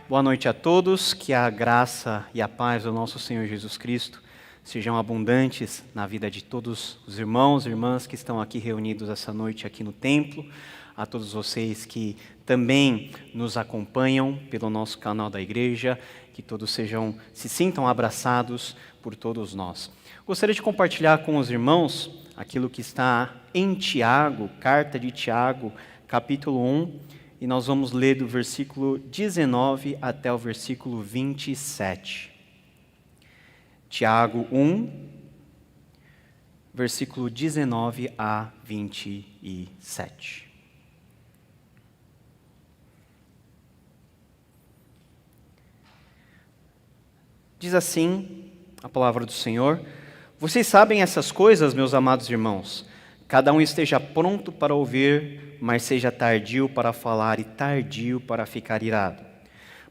Boa noite a todos, que a graça e a paz do nosso Senhor Jesus Cristo sejam abundantes na vida de todos os irmãos e irmãs que estão aqui reunidos essa noite aqui no templo, a todos vocês que também nos acompanham pelo nosso canal da igreja, que todos se sintam abraçados por todos nós. Gostaria de compartilhar com os irmãos aquilo que está em Tiago, carta de Tiago, capítulo 1, e nós vamos ler do versículo 19 até o versículo 27. Tiago 1, versículo 19 a 27. Diz assim a palavra do Senhor: Vocês sabem essas coisas, meus amados irmãos. Cada um esteja pronto para ouvir, mas seja tardio para falar e tardio para ficar irado.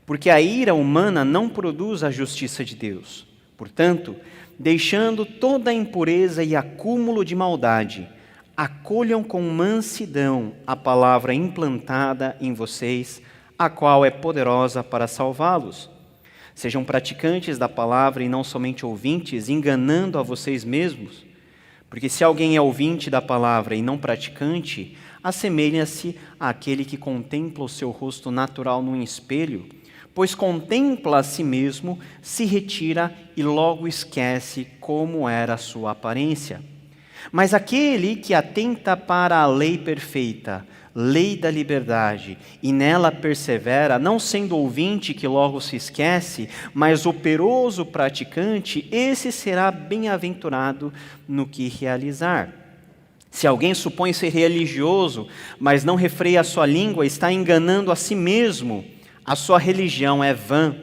Porque a ira humana não produz a justiça de Deus. Portanto, deixando toda a impureza e acúmulo de maldade, acolham com mansidão a palavra implantada em vocês, a qual é poderosa para salvá-los. Sejam praticantes da palavra e não somente ouvintes, enganando a vocês mesmos. Porque se alguém é ouvinte da palavra e não praticante, assemelha-se àquele que contempla o seu rosto natural num espelho, pois contempla a si mesmo, se retira e logo esquece como era a sua aparência. Mas aquele que atenta para a lei perfeita, lei da liberdade, e nela persevera, não sendo ouvinte que logo se esquece, mas operoso praticante, esse será bem-aventurado no que realizar. Se alguém supõe ser religioso, mas não refreia a sua língua, está enganando a si mesmo. A sua religião é vã.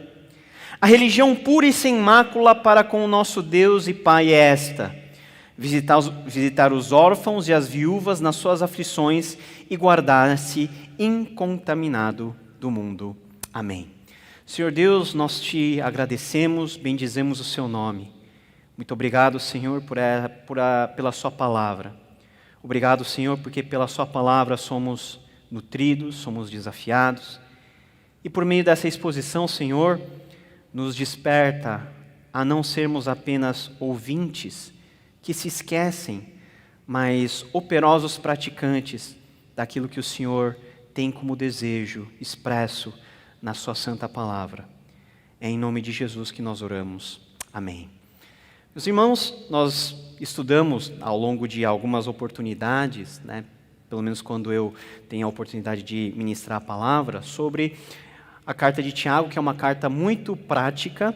A religião pura e sem mácula para com o nosso Deus e Pai é esta: visitar os órfãos e as viúvas nas suas aflições e guardar-se incontaminado do mundo. Amém. Senhor Deus, nós te agradecemos, bendizemos o seu nome. Muito obrigado, Senhor, pela sua palavra. Obrigado, Senhor, porque pela sua palavra somos nutridos, somos desafiados. E por meio dessa exposição, Senhor, nos desperta a não sermos apenas ouvintes que se esquecem, mas operosos praticantes daquilo que o Senhor tem como desejo expresso na sua santa palavra. É em nome de Jesus que nós oramos. Amém. Meus irmãos, nós estudamos ao longo de algumas oportunidades, pelo menos quando eu tenho a oportunidade de ministrar a palavra, sobre a carta de Tiago, que é uma carta muito prática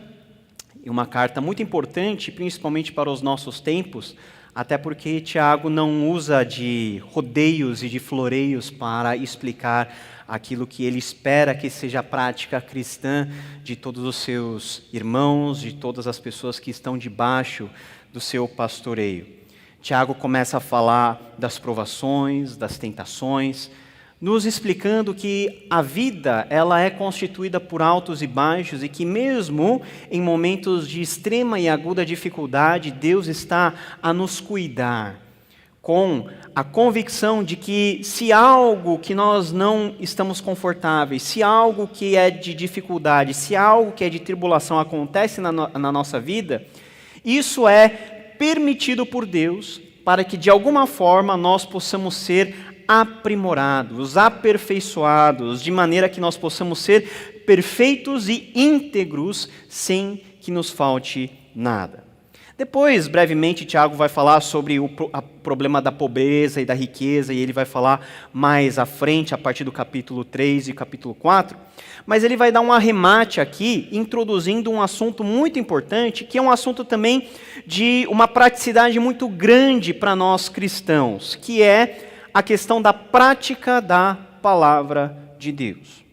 e uma carta muito importante, principalmente para os nossos tempos, até porque Tiago não usa de rodeios e de floreios para explicar aquilo que ele espera que seja a prática cristã de todos os seus irmãos, de todas as pessoas que estão debaixo do seu pastoreio. Tiago começa a falar das provações, das tentações, nos explicando que a vida ela é constituída por altos e baixos e que mesmo em momentos de extrema e aguda dificuldade, Deus está a nos cuidar, com a convicção de que se algo que nós não estamos confortáveis, se algo que é de dificuldade, se algo que é de tribulação acontece na nossa vida, isso é permitido por Deus para que de alguma forma nós possamos ser aprimorados, aperfeiçoados, de maneira que nós possamos ser perfeitos e íntegros sem que nos falte nada. Depois, brevemente, Tiago vai falar sobre o problema da pobreza e da riqueza, e ele vai falar mais à frente, a partir do capítulo 3 e capítulo 4, mas ele vai dar um arremate aqui, introduzindo um assunto muito importante, que é um assunto também de uma praticidade muito grande para nós cristãos, que é a questão da prática da palavra de Deus.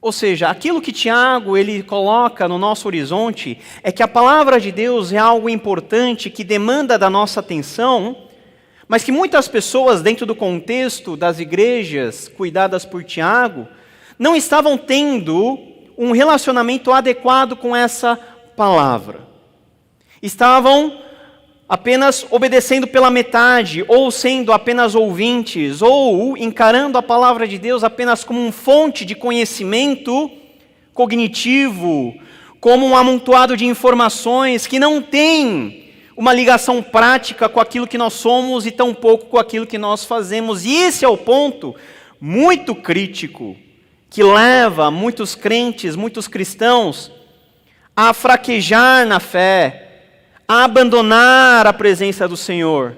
Ou seja, aquilo que Tiago ele coloca no nosso horizonte é que a palavra de Deus é algo importante que demanda da nossa atenção, mas que muitas pessoas dentro do contexto das igrejas cuidadas por Tiago não estavam tendo um relacionamento adequado com essa palavra. Estavam apenas obedecendo pela metade, ou sendo apenas ouvintes, ou encarando a palavra de Deus apenas como uma fonte de conhecimento cognitivo, como um amontoado de informações que não tem uma ligação prática com aquilo que nós somos e tampouco com aquilo que nós fazemos. E esse é o ponto muito crítico que leva muitos crentes, muitos cristãos a fraquejar na fé, a abandonar a presença do Senhor.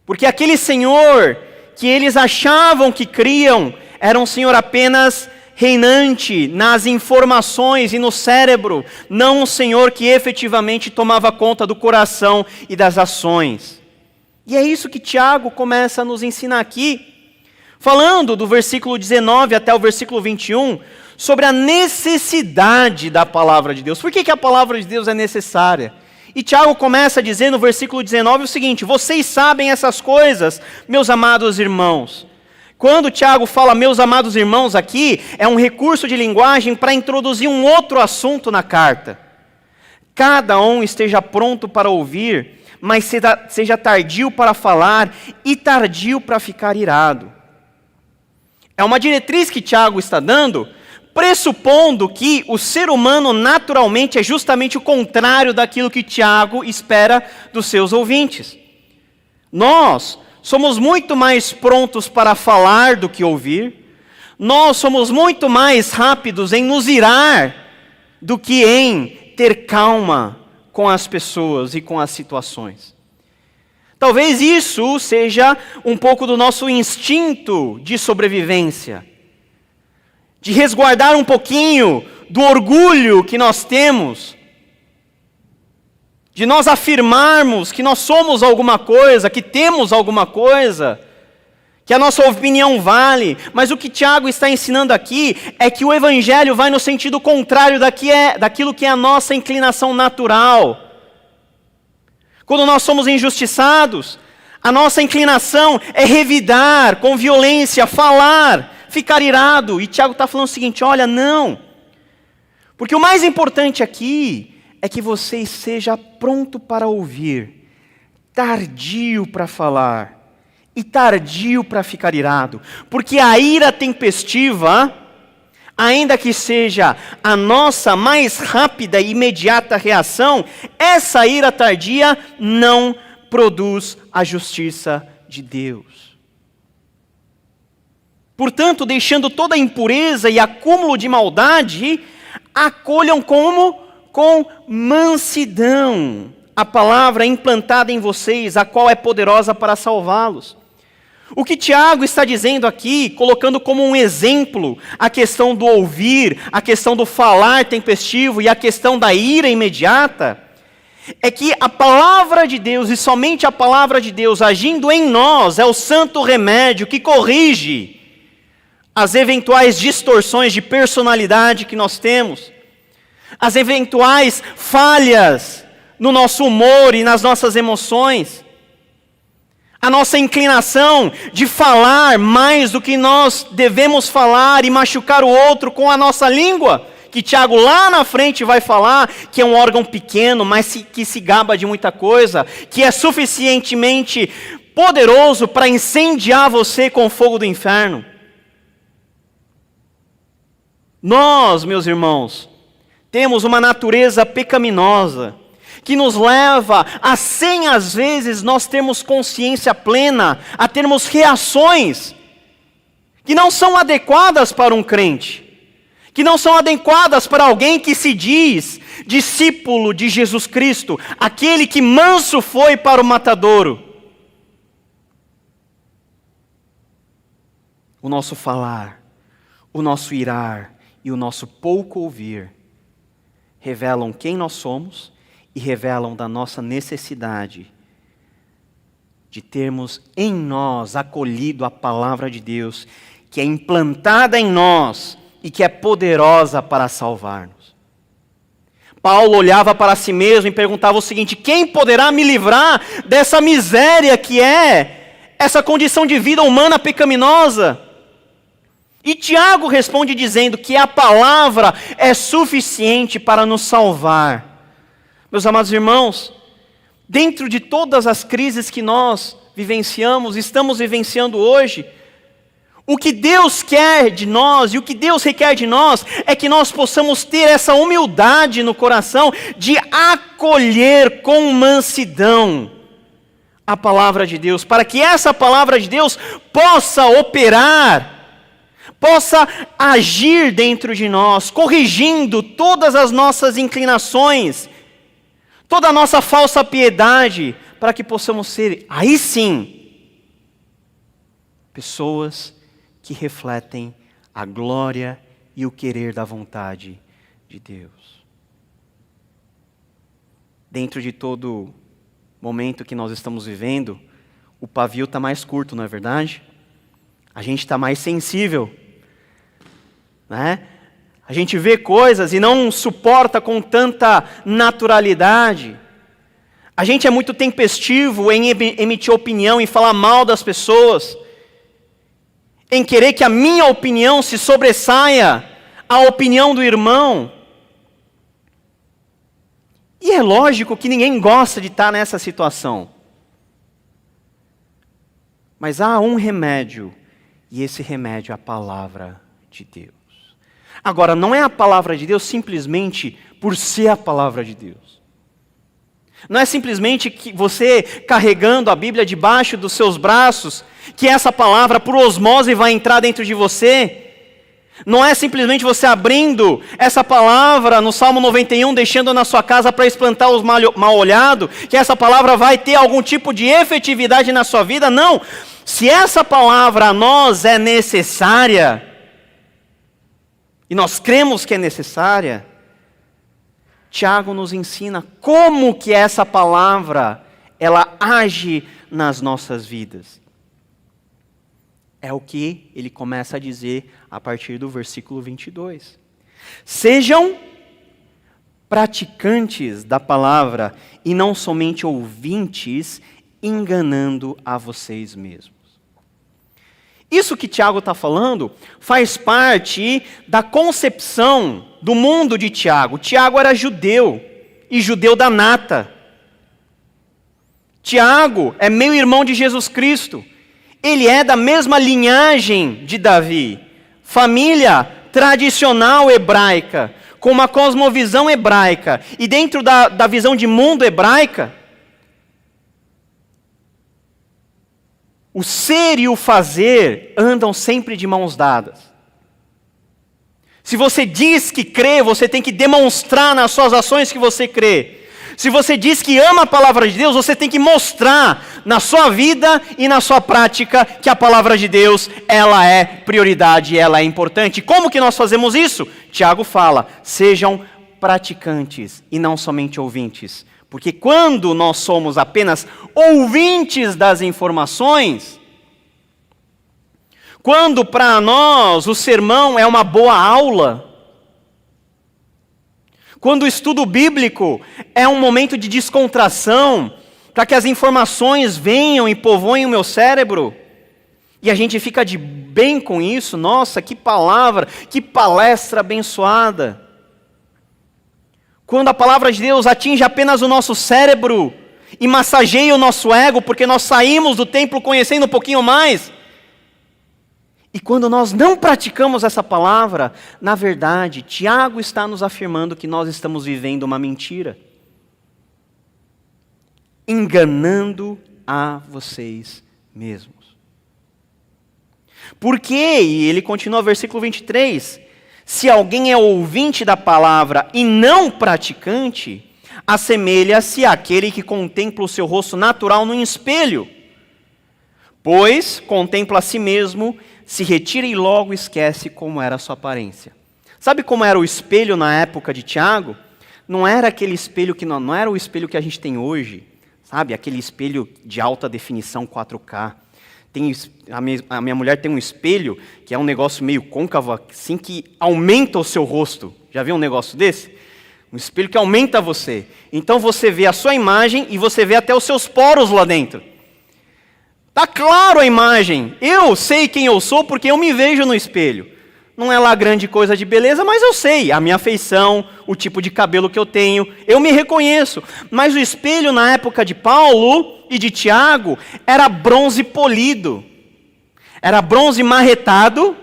Porque aquele Senhor que eles achavam que criam era um Senhor apenas reinante nas informações e no cérebro, não um Senhor que efetivamente tomava conta do coração e das ações. E é isso que Tiago começa a nos ensinar aqui, falando do versículo 19 até o versículo 21, sobre a necessidade da palavra de Deus. Por que a palavra de Deus é necessária? E Tiago começa a dizer no versículo 19 o seguinte: vocês sabem essas coisas, meus amados irmãos. Quando Tiago fala meus amados irmãos aqui, é um recurso de linguagem para introduzir um outro assunto na carta. Cada um esteja pronto para ouvir, mas seja tardio para falar e tardio para ficar irado. É uma diretriz que Tiago está dando, pressupondo que o ser humano naturalmente é justamente o contrário daquilo que Tiago espera dos seus ouvintes. Nós somos muito mais prontos para falar do que ouvir. Nós somos muito mais rápidos em nos irar do que em ter calma com as pessoas e com as situações. Talvez isso seja um pouco do nosso instinto de sobrevivência, de resguardar um pouquinho do orgulho que nós temos, de nós afirmarmos que nós somos alguma coisa, que temos alguma coisa, que a nossa opinião vale. Mas o que Tiago está ensinando aqui é que o Evangelho vai no sentido contrário daquilo que é a nossa inclinação natural. Quando nós somos injustiçados, a nossa inclinação é revidar com violência, falar, ficar irado. E Tiago está falando o seguinte: olha, não. Porque o mais importante aqui é que você esteja pronto para ouvir, tardio para falar e tardio para ficar irado. Porque a ira tempestiva, ainda que seja a nossa mais rápida e imediata reação, essa ira tardia não produz a justiça de Deus. Portanto, deixando toda a impureza e acúmulo de maldade, acolham com mansidão a palavra implantada em vocês, a qual é poderosa para salvá-los. O que Tiago está dizendo aqui, colocando como um exemplo a questão do ouvir, a questão do falar tempestivo e a questão da ira imediata, é que a palavra de Deus e somente a palavra de Deus agindo em nós é o santo remédio que corrige as eventuais distorções de personalidade que nós temos, as eventuais falhas no nosso humor e nas nossas emoções, a nossa inclinação de falar mais do que nós devemos falar e machucar o outro com a nossa língua, que Tiago lá na frente vai falar que é um órgão pequeno, mas que se gaba de muita coisa, que é suficientemente poderoso para incendiar você com o fogo do inferno. Nós, meus irmãos, temos uma natureza pecaminosa, que nos leva a 100 às vezes nós termos consciência plena, a termos reações que não são adequadas para um crente, que não são adequadas para alguém que se diz discípulo de Jesus Cristo, aquele que manso foi para o matadouro. O nosso falar, o nosso irar e o nosso pouco ouvir revelam quem nós somos e revelam da nossa necessidade de termos em nós acolhido a palavra de Deus, que é implantada em nós e que é poderosa para salvar-nos. Paulo olhava para si mesmo e perguntava o seguinte: quem poderá me livrar dessa miséria que é essa condição de vida humana pecaminosa? E Tiago responde dizendo que a palavra é suficiente para nos salvar. Meus amados irmãos, Dentro de todas as crises que nós vivenciamos, estamos vivenciando hoje, o que Deus quer de nós e o que Deus requer de nós é que nós possamos ter essa humildade no coração de acolher com mansidão a palavra de Deus, para que essa palavra de Deus possa operar, possa agir dentro de nós, corrigindo todas as nossas inclinações, toda a nossa falsa piedade, para que possamos ser, aí sim, pessoas que refletem a glória e o querer da vontade de Deus. Dentro de todo momento que nós estamos vivendo, o pavio está mais curto, não é verdade? A gente está mais sensível, né? A gente vê coisas e não suporta com tanta naturalidade. A gente é muito tempestivo em emitir opinião, em falar mal das pessoas, em querer que a minha opinião se sobressaia à opinião do irmão. E é lógico que ninguém gosta de estar nessa situação. Mas há um remédio, e esse remédio é a palavra de Deus. Agora, não é a palavra de Deus simplesmente por ser a palavra de Deus. Não é simplesmente que você carregando a Bíblia debaixo dos seus braços, que essa palavra por osmose vai entrar dentro de você. Não é simplesmente você abrindo essa palavra no Salmo 91, deixando na sua casa para espantar os mal-olhados, que essa palavra vai ter algum tipo de efetividade na sua vida. Não. Se essa palavra a nós é necessária, e nós cremos que é necessária, Tiago nos ensina como que essa palavra, ela age nas nossas vidas. É o que ele começa a dizer a partir do versículo 22. Sejam praticantes da palavra e não somente ouvintes, enganando a vocês mesmos. Isso que Tiago está falando faz parte da concepção do mundo de Tiago. Tiago era judeu, e judeu da nata. Tiago é meio-irmão de Jesus Cristo. Ele é da mesma linhagem de Davi. Família tradicional hebraica, com uma cosmovisão hebraica. E dentro da visão de mundo hebraica, o ser e o fazer andam sempre de mãos dadas. Se você diz que crê, você tem que demonstrar nas suas ações que você crê. Se você diz que ama a palavra de Deus, você tem que mostrar na sua vida e na sua prática que a palavra de Deus, ela é prioridade, ela é importante. Como que nós fazemos isso? Tiago fala, sejam praticantes e não somente ouvintes. Porque quando nós somos apenas ouvintes das informações, quando para nós o sermão é uma boa aula, quando o estudo bíblico é um momento de descontração, para que as informações venham e povoem o meu cérebro, e a gente fica de bem com isso, nossa, que palavra, que palestra abençoada. Quando a palavra de Deus atinge apenas o nosso cérebro e massageia o nosso ego, porque nós saímos do templo conhecendo um pouquinho mais. E quando nós não praticamos essa palavra, na verdade, Tiago está nos afirmando que nós estamos vivendo uma mentira. Enganando a vocês mesmos. Por quê? E ele continua, versículo 23. Se alguém é ouvinte da palavra e não praticante, assemelha-se àquele que contempla o seu rosto natural no espelho. Pois contempla a si mesmo, se retira e logo esquece como era a sua aparência. Sabe como era o espelho na época de Tiago? Não era aquele espelho que não era o espelho que a gente tem hoje, sabe? Aquele espelho de alta definição 4K. A minha mulher tem um espelho que é um negócio meio côncavo, assim, que aumenta o seu rosto. Já viu um negócio desse? Um espelho que aumenta você. Então você vê a sua imagem e você vê até os seus poros lá dentro. Está claro a imagem. Eu sei quem eu sou porque eu me vejo no espelho. Não é lá grande coisa de beleza, mas eu sei a minha feição, o tipo de cabelo que eu tenho, eu me reconheço. Mas o espelho na época de Paulo e de Tiago era bronze polido. Era bronze marretado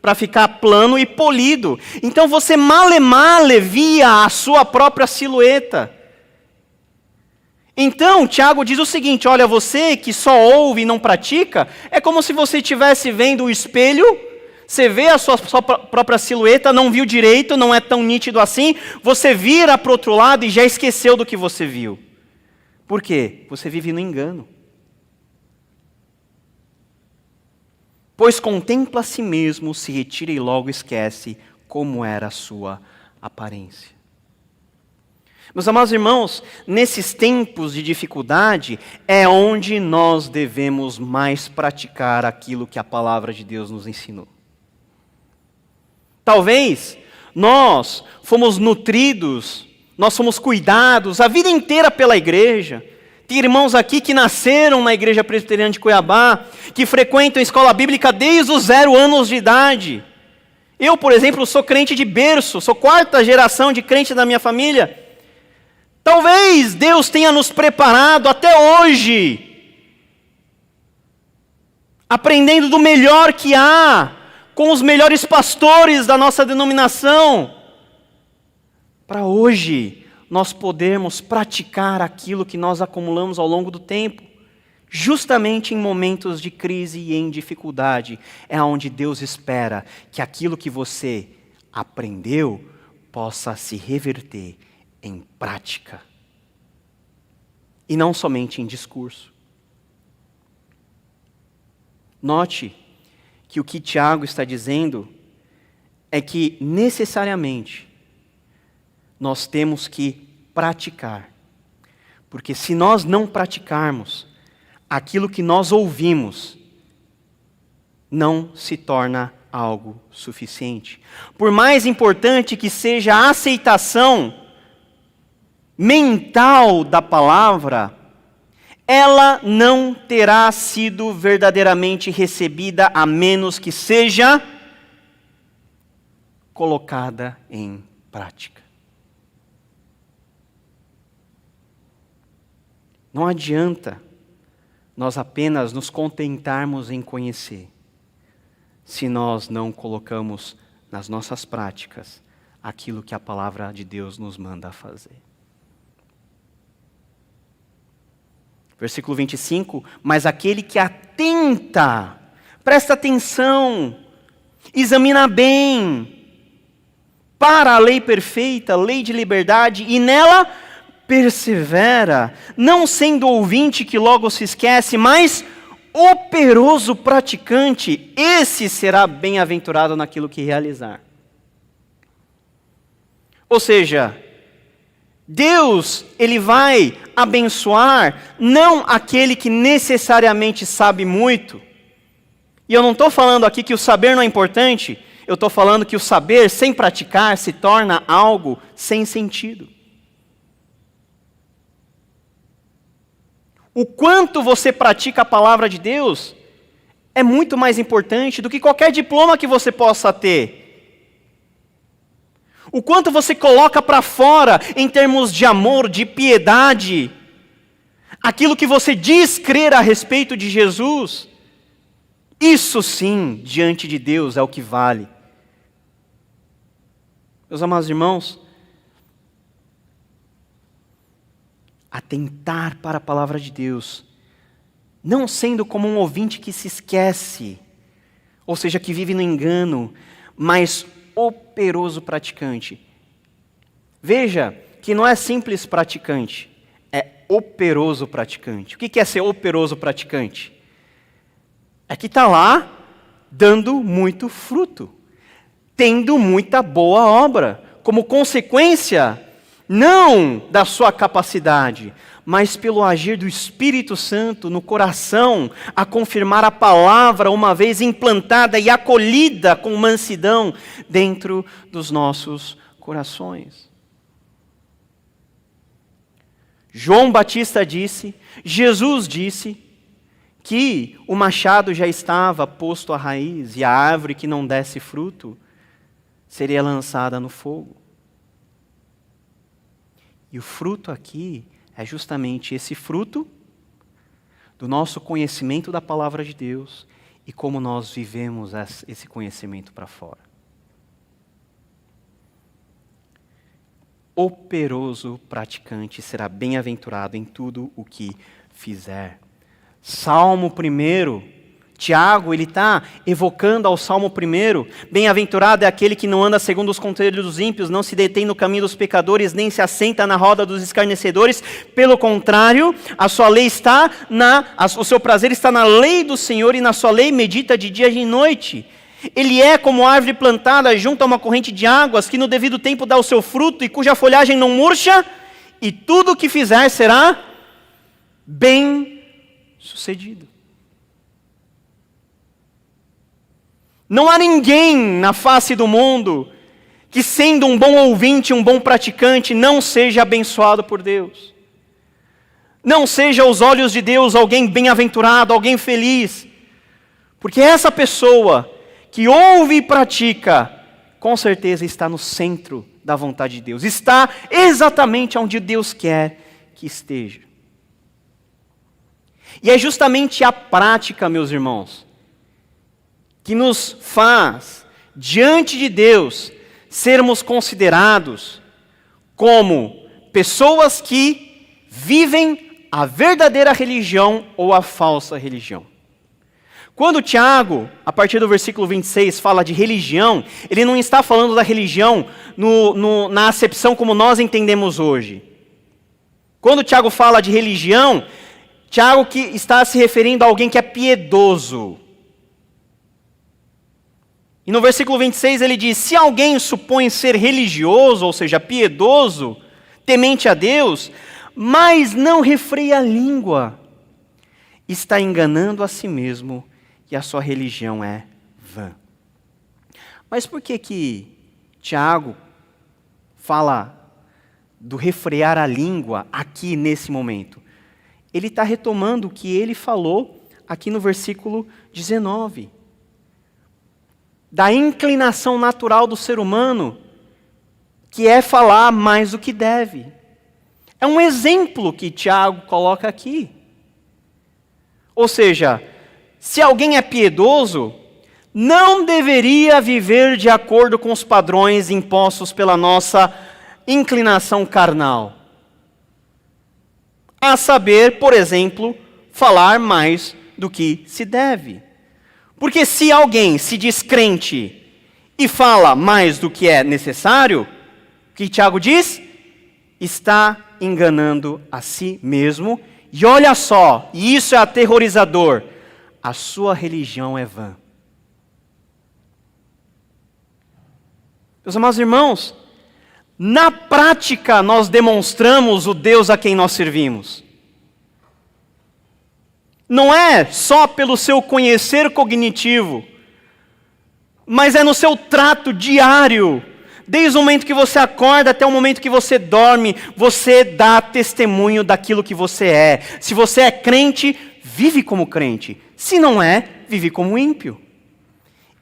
para ficar plano e polido. Então você male via a sua própria silhueta. Então, Tiago diz o seguinte, olha, você que só ouve e não pratica, é como se você estivesse vendo o espelho, você vê a sua própria silhueta, não viu direito, não é tão nítido assim, você vira para o outro lado e já esqueceu do que você viu. Por quê? Você vive no engano. Pois contempla a si mesmo, se retira e logo esquece como era a sua aparência. Meus amados irmãos, nesses tempos de dificuldade, é onde nós devemos mais praticar aquilo que a palavra de Deus nos ensinou. Talvez nós fomos nutridos, nós fomos cuidados a vida inteira pela igreja. Tem irmãos aqui que nasceram na Igreja Presbiteriana de Cuiabá, que frequentam a escola bíblica desde os 0 anos de idade. Eu, por exemplo, sou crente de berço, sou 4ª geração de crente da minha família. Talvez Deus tenha nos preparado até hoje, aprendendo do melhor que há, com os melhores pastores da nossa denominação, para hoje nós podermos praticar aquilo que nós acumulamos ao longo do tempo. Justamente em momentos de crise e em dificuldade, é onde Deus espera que aquilo que você aprendeu possa se reverter em prática. E não somente em discurso. Note que o que Tiago está dizendo é que necessariamente nós temos que praticar. Porque se nós não praticarmos, aquilo que nós ouvimos não se torna algo suficiente. Por mais importante que seja a aceitação mental da palavra, ela não terá sido verdadeiramente recebida a menos que seja colocada em prática. Não adianta nós apenas nos contentarmos em conhecer, se nós não colocamos nas nossas práticas aquilo que a palavra de Deus nos manda fazer. Versículo 25, mas aquele que atenta, presta atenção, examina bem, para a lei perfeita, lei de liberdade, e nela persevera, não sendo ouvinte que logo se esquece, mas operoso praticante, esse será bem-aventurado naquilo que realizar. Ou seja, Deus, Ele vai abençoar não aquele que necessariamente sabe muito. E eu não estou falando aqui que o saber não é importante, eu estou falando que o saber sem praticar se torna algo sem sentido. O quanto você pratica a palavra de Deus é muito mais importante do que qualquer diploma que você possa ter. O quanto você coloca para fora em termos de amor, de piedade, aquilo que você diz crer a respeito de Jesus, isso sim, diante de Deus, é o que vale. Meus amados irmãos, atentar para a palavra de Deus, não sendo como um ouvinte que se esquece, ou seja, que vive no engano, mas operoso praticante. Veja que não é simples praticante, é operoso praticante. O que é ser operoso praticante? É que está lá dando muito fruto, tendo muita boa obra, como consequência não da sua capacidade, mas pelo agir do Espírito Santo no coração, a confirmar a palavra uma vez implantada e acolhida com mansidão dentro dos nossos corações. João Batista disse, Jesus disse, que o machado já estava posto à raiz e a árvore que não desse fruto seria lançada no fogo. E o fruto aqui é justamente esse fruto do nosso conhecimento da palavra de Deus e como nós vivemos esse conhecimento para fora. O operoso praticante será bem-aventurado em tudo o que fizer. Salmo 1, Tiago, ele está evocando ao Salmo 1, bem-aventurado é aquele que não anda segundo os conselhos dos ímpios, não se detém no caminho dos pecadores, nem se assenta na roda dos escarnecedores, pelo contrário, a sua lei está o seu prazer está na lei do Senhor e na sua lei medita de dia e de noite. Ele é como árvore plantada junto a uma corrente de águas, que no devido tempo dá o seu fruto e cuja folhagem não murcha, e tudo o que fizer será bem sucedido. Não há ninguém na face do mundo que, sendo um bom ouvinte, um bom praticante, não seja abençoado por Deus. Não seja aos olhos de Deus alguém bem-aventurado, alguém feliz. Porque essa pessoa que ouve e pratica, com certeza está no centro da vontade de Deus. Está exatamente onde Deus quer que esteja. E é justamente a prática, meus irmãos, que nos faz, diante de Deus, sermos considerados como pessoas que vivem a verdadeira religião ou a falsa religião. Quando Tiago, a partir do versículo 26, fala de religião, ele não está falando da religião na acepção como nós entendemos hoje. Quando Tiago fala de religião, Tiago que está se referindo a alguém que é piedoso. E no versículo 26 ele diz, se alguém supõe ser religioso, ou seja, piedoso, temente a Deus, mas não refreia a língua, está enganando a si mesmo e a sua religião é vã. Mas por que Tiago fala do refrear a língua aqui nesse momento? Ele está retomando o que ele falou aqui no versículo 19. Da inclinação natural do ser humano, que é falar mais do que deve. É um exemplo que Tiago coloca aqui. Ou seja, se alguém é piedoso, não deveria viver de acordo com os padrões impostos pela nossa inclinação carnal. A saber, por exemplo, falar mais do que se deve. Porque se alguém se diz crente e fala mais do que é necessário, o que Tiago diz? Está enganando a si mesmo. E olha só, e isso é aterrorizador, a sua religião é vã. Meus amados irmãos, na prática nós demonstramos o Deus a quem nós servimos. Não é só pelo seu conhecer cognitivo, mas é no seu trato diário. Desde o momento que você acorda até o momento que você dorme, você dá testemunho daquilo que você é. Se você é crente, vive como crente. Se não é, vive como ímpio.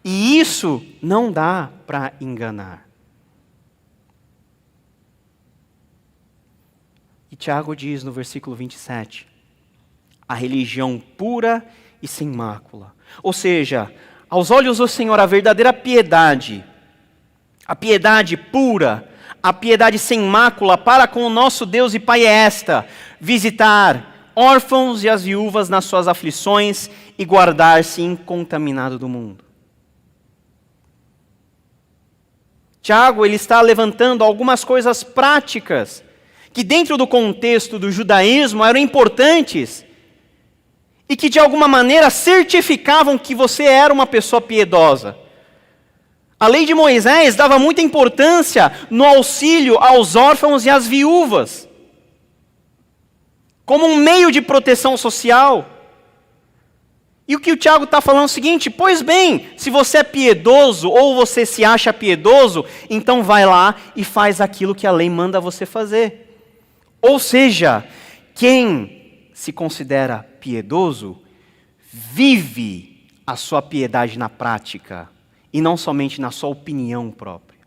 E isso não dá para enganar. E Tiago diz no versículo 27, a religião pura e sem mácula. Ou seja, aos olhos do Senhor, a verdadeira piedade, a piedade pura, a piedade sem mácula para com o nosso Deus e Pai é esta: visitar órfãos e as viúvas nas suas aflições e guardar-se incontaminado do mundo. Tiago, ele está levantando algumas coisas práticas que dentro do contexto do judaísmo eram importantes e que de alguma maneira certificavam que você era uma pessoa piedosa. A lei de Moisés dava muita importância no auxílio aos órfãos e às viúvas, como um meio de proteção social. E o que o Tiago está falando é o seguinte: pois bem, se você é piedoso ou você se acha piedoso, então vai lá e faz aquilo que a lei manda você fazer. Ou seja, quem se considera piedoso vive a sua piedade na prática e não somente na sua opinião própria.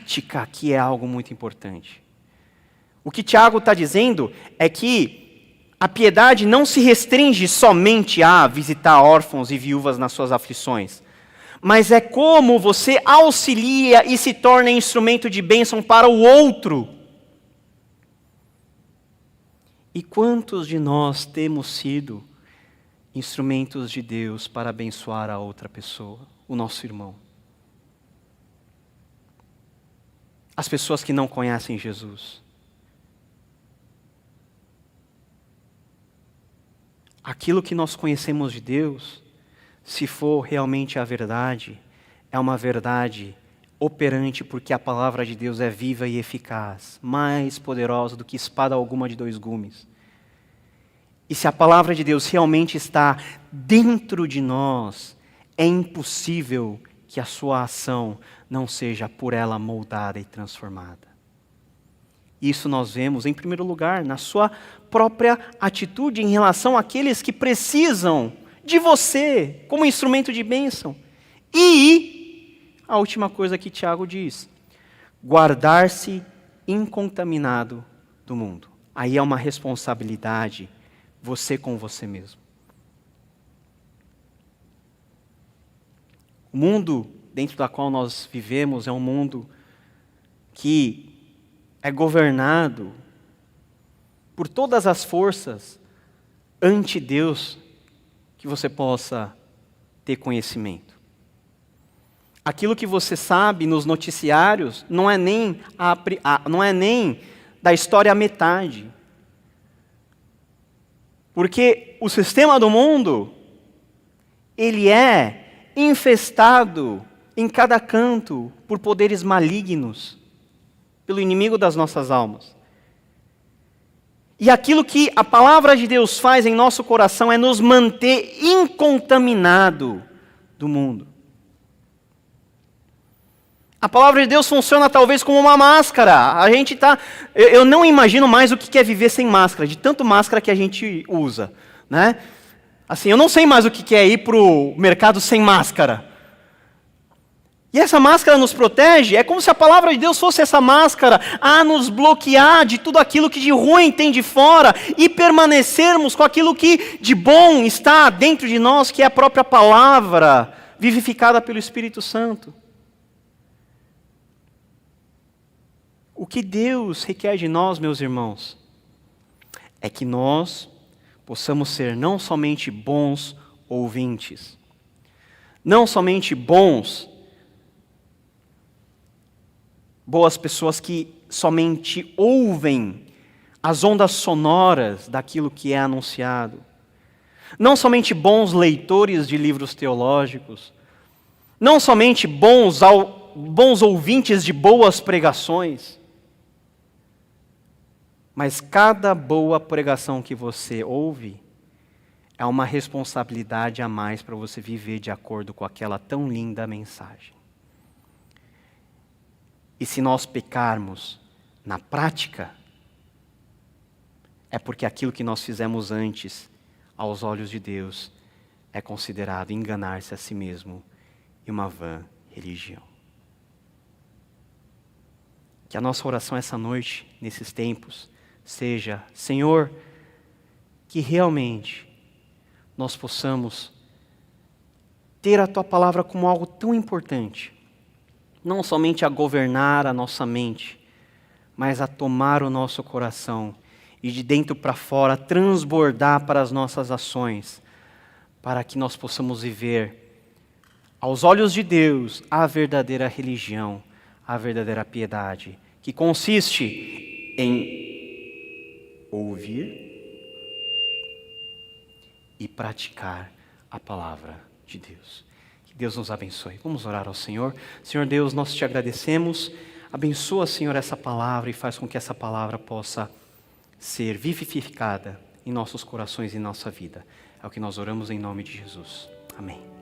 prática aqui é algo muito importante. O que Tiago está dizendo é que a piedade não se restringe somente a visitar órfãos e viúvas nas suas aflições, mas é como você auxilia e se torna instrumento de bênção para o outro. E quantos de nós temos sido instrumentos de Deus para abençoar a outra pessoa, o nosso irmão? As pessoas que não conhecem Jesus. Aquilo que nós conhecemos de Deus, se for realmente a verdade, é uma verdade operante, porque a palavra de Deus é viva e eficaz, mais poderosa do que espada alguma de 2 gumes. E se a palavra de Deus realmente está dentro de nós, é impossível que a sua ação não seja por ela moldada e transformada. Isso nós vemos, em primeiro lugar, na sua própria atitude em relação àqueles que precisam de você como instrumento de bênção. E a última coisa que Tiago diz: guardar-se incontaminado do mundo. Aí é uma responsabilidade, você com você mesmo. O mundo dentro do qual nós vivemos é um mundo que é governado por todas as forças anti-Deus que você possa ter conhecimento. Aquilo que você sabe nos noticiários não é nem da história à metade. Porque o sistema do mundo, ele é infestado em cada canto por poderes malignos, pelo inimigo das nossas almas. E aquilo que a palavra de Deus faz em nosso coração é nos manter incontaminado do mundo. A palavra de Deus funciona talvez como uma máscara. Eu não imagino mais o que é viver sem máscara, de tanto máscara que a gente usa, né? Assim, eu não sei mais o que é ir para o mercado sem máscara. E essa máscara nos protege, é como se a palavra de Deus fosse essa máscara a nos bloquear de tudo aquilo que de ruim tem de fora e permanecermos com aquilo que de bom está dentro de nós, que é a própria palavra vivificada pelo Espírito Santo. O que Deus requer de nós, meus irmãos, é que nós possamos ser não somente bons ouvintes, não somente boas pessoas que somente ouvem as ondas sonoras daquilo que é anunciado, não somente bons leitores de livros teológicos, não somente bons ouvintes de boas pregações, mas cada boa pregação que você ouve é uma responsabilidade a mais para você viver de acordo com aquela tão linda mensagem. E se nós pecarmos na prática, é porque aquilo que nós fizemos antes, aos olhos de Deus, é considerado enganar-se a si mesmo e uma vã religião. Que a nossa oração essa noite, nesses tempos, seja: Senhor, que realmente nós possamos ter a Tua palavra como algo tão importante, não somente a governar a nossa mente, mas a tomar o nosso coração e de dentro para fora transbordar para as nossas ações, para que nós possamos viver, aos olhos de Deus, a verdadeira religião, a verdadeira piedade, que consiste em ouvir e praticar a palavra de Deus. Que Deus nos abençoe. Vamos orar ao Senhor. Senhor Deus, nós te agradecemos. Abençoa, Senhor, essa palavra e faz com que essa palavra possa ser vivificada em nossos corações e em nossa vida. É o que nós oramos em nome de Jesus. Amém.